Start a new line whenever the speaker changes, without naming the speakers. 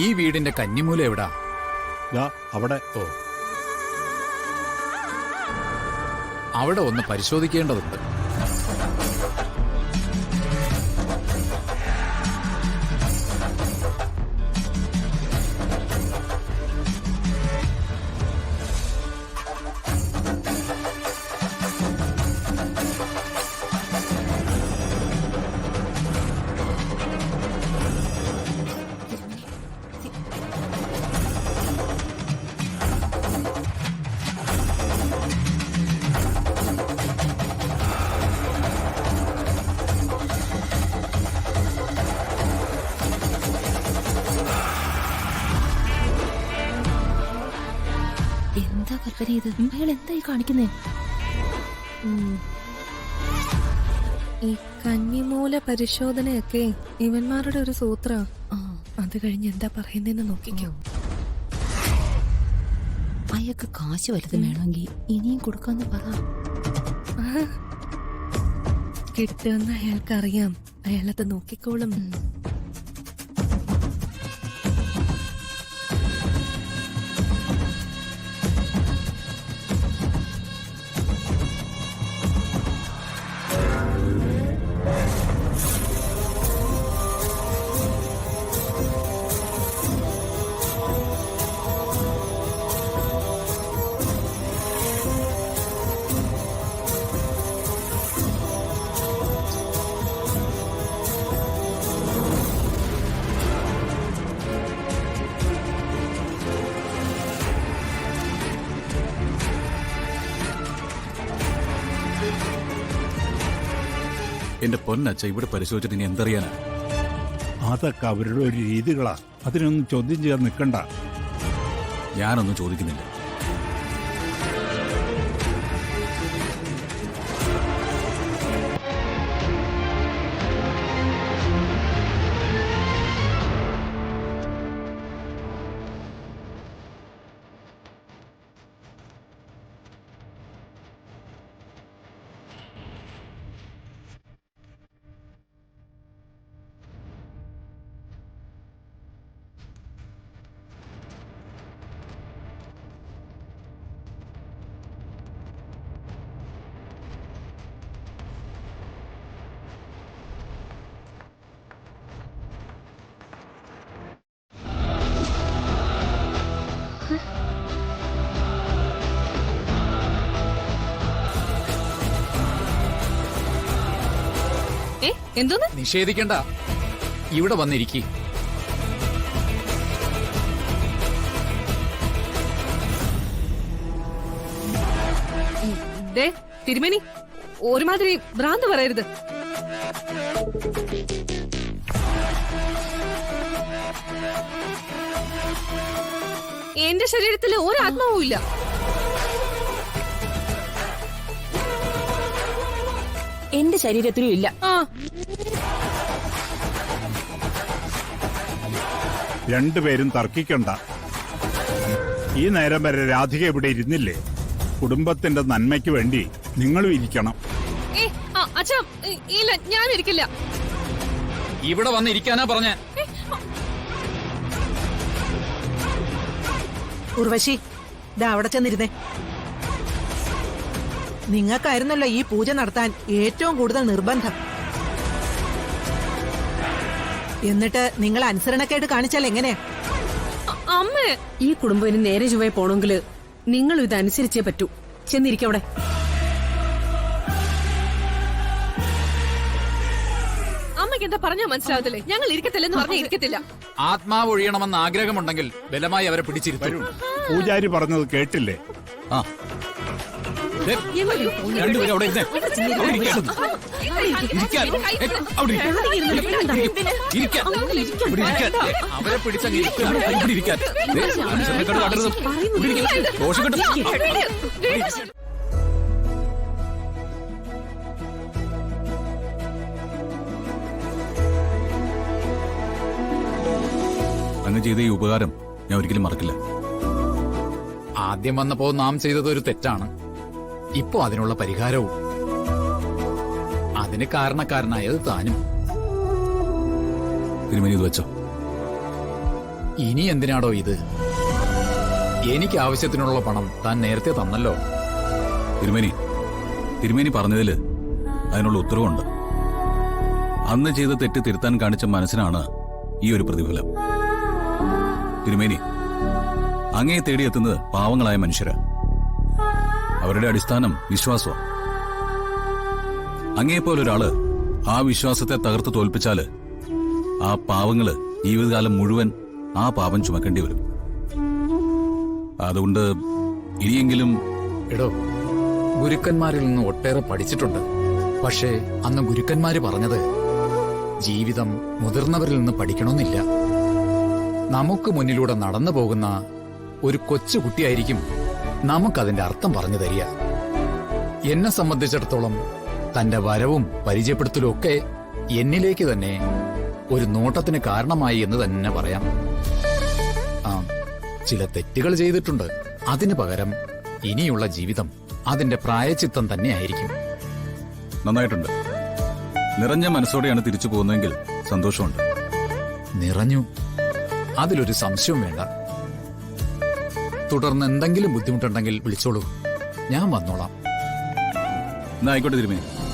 ഈ വീടിന്റെ കന്നിമൂല എവിടാ?
അവിടെ.
ഓ, അവിടെ ഒന്ന് പരിശോധിക്കേണ്ടതുണ്ട്.
എന്താ കൽപ്പന ഇത്? അയാൾ എന്തായി കാണിക്കുന്നേ?
ഈ കന്നിമൂല പരിശോധനയൊക്കെ ഇവന്മാരുടെ ഒരു സൂത്ര. അത് കഴിഞ്ഞ് എന്താ പറയുന്നതെന്ന് നോക്കിക്കോ.
അയാൾക്ക് കാശ് വലുത് വേണമെങ്കിൽ ഇനിയും കൊടുക്കാന്ന് പറ.
കിട്ടുമെന്ന് അയാൾക്കറിയാം. അയാളത് നോക്കിക്കോളും.
എന്റെ പൊന്നച്ച, ഇവിടെ പരിശോധിച്ചിട്ട് ഇനി എന്തറിയാനാ?
അതൊക്കെ അവരുടെ ഒരു രീതികളാ. അതിനൊന്നും ചോദ്യം ചെയ്യാൻ നിൽക്കണ്ട.
ഞാനൊന്നും ചോദിക്കുന്നില്ല.
എന്തോന്ന്?
നിഷേധിക്കണ്ട, ഇവിടെ വന്നിരിക്കി.
തിരുമേനി, ഒരുമാതിരി ഭ്രാന്ത് പറയരുത്. എന്റെ ശരീരത്തിൽ ഒരു ആത്മാവും ഇല്ല.
എന്റെ ശരീരത്തിലും ഇല്ല.
രണ്ടുപേരും തർക്കിക്കണ്ട. ഈ നേരം വരെ രാധിക ഇവിടെ ഇരുന്നില്ലേ? കുടുംബത്തിന്റെ നന്മയ്ക്ക് വേണ്ടി നിങ്ങളും ഇരിക്കണം.
അച്ഛാ, ഇല്ല, ഞാൻ ഇരിക്കില്ല.
ഇവിടെ വന്നിരിക്കാനാ പറഞ്ഞ.
ഉർവശി, ദാ അവിടെ ചെന്നിരുന്നേ. നിങ്ങൾക്കായിരുന്നല്ലോ ഈ പൂജ നടത്താൻ ഏറ്റവും കൂടുതൽ നിർബന്ധം. എന്നിട്ട് നിങ്ങൾ അനുസരണക്കേട് കാണിച്ചാൽ എങ്ങനെയാ?
അമ്മേ,
ഈ കുടുംബം ഇനി നേരെ ചുവയെ പോണെങ്കില് നിങ്ങളും ഇതനുസരിച്ചേ പറ്റൂ. ചെന്നിരിക്കവിടെ.
അമ്മയ്ക്ക് എന്താ പറഞ്ഞാ മനസ്സിലാവത്തില്ലേ? ഞങ്ങൾ ഇരിക്കത്തില്ലെന്ന് പറഞ്ഞാൽ ഇരിക്കത്തില്ല.
ആത്മാവ് ഒഴിയണമെന്ന് ആഗ്രഹമുണ്ടെങ്കിൽ ബലമായി അവരെ പിടിച്ചിരുത്തരും.
പൂജാരി പറഞ്ഞത് കേട്ടില്ലേ?
ആ, രണ്ടുപേരും അവിടെ ഇരുന്നേ. അവരെ പിടിച്ചങ്ങ് ഇവിടെ ഇരിക്കാൻ. ദോഷം കിട്ടും. അങ്ങ് ചെയ്ത ഈ ഉപകാരം ഞാൻ ഒരിക്കലും മറക്കില്ല. ആദ്യം വന്നപ്പോ നാം ചെയ്തത് ഒരു തെറ്റാണ്. ഇപ്പോ അതിനുള്ള പരിഹാരവും. അതിന് കാരണക്കാരനായത് താനും. തിരുമേനി ഇത് വെച്ചോ. ഇനി എന്തിനാടോ ഇത്? എനിക്ക് ആവശ്യത്തിനുള്ള പണം താൻ നേരത്തെ തന്നല്ലോ.
തിരുമേനി പറഞ്ഞതില് അതിനുള്ള ഉത്തരവുണ്ട്. അന്ന് ചെയ്ത തെറ്റ് തിരുത്താൻ കാണിച്ച മനസ്സിനാണ് ഈ ഒരു പ്രതിഫലം. തിരുമേനി, അങ്ങയെ തേടിയെത്തുന്നത് പാവങ്ങളായ മനുഷ്യരാ. അവരുടെ അടിസ്ഥാനം വിശ്വാസമാണ്. അങ്ങയെപ്പോലൊരാള് ആ വിശ്വാസത്തെ തകർത്ത് തോൽപ്പിച്ചാല് ആ പാവങ്ങള് ജീവിതകാലം മുഴുവൻ ആ പാപം ചുമക്കേണ്ടി വരും. അതുകൊണ്ട് ഇനിയെങ്കിലും
എടോ, ഗുരുക്കന്മാരിൽ നിന്ന് ഒട്ടേറെ പഠിച്ചിട്ടുണ്ട്. പക്ഷേ അന്ന് ഗുരുക്കന്മാര് പറഞ്ഞത് ജീവിതം മുതിർന്നവരിൽ നിന്ന് പഠിക്കണമെന്നില്ല. നമുക്ക് മുന്നിലൂടെ നടന്നു പോകുന്ന ഒരു കൊച്ചു കുട്ടിയായിരിക്കും നമുക്കതിന്റെ അർത്ഥം പറഞ്ഞു തരിക. എന്നെ സംബന്ധിച്ചിടത്തോളം തന്റെ വരവും പരിചയപ്പെടുത്തലും ഒക്കെ എന്നിലേക്ക് തന്നെ ഒരു നോട്ടത്തിന് കാരണമായി എന്ന് തന്നെ പറയാം. ആ, ചില തെറ്റുകൾ ചെയ്തിട്ടുണ്ട്. അതിനു പകരം ഇനിയുള്ള ജീവിതം അതിന്റെ പ്രായച്ചിത്തം തന്നെയായിരിക്കും.
നന്നായിട്ടുണ്ട്. നിറഞ്ഞ മനസ്സോടെയാണ് തിരിച്ചു പോകുന്നതെങ്കിൽ സന്തോഷമുണ്ട്.
നിറഞ്ഞു, അതിലൊരു സംശയവും വേണ്ട. തുടർന്ന് എന്തെങ്കിലും ബുദ്ധിമുട്ടുണ്ടെങ്കിൽ വിളിച്ചോളൂ, ഞാൻ വന്നോളാം.
എന്നാ ആയിക്കോട്ടെ തിരുമേനി.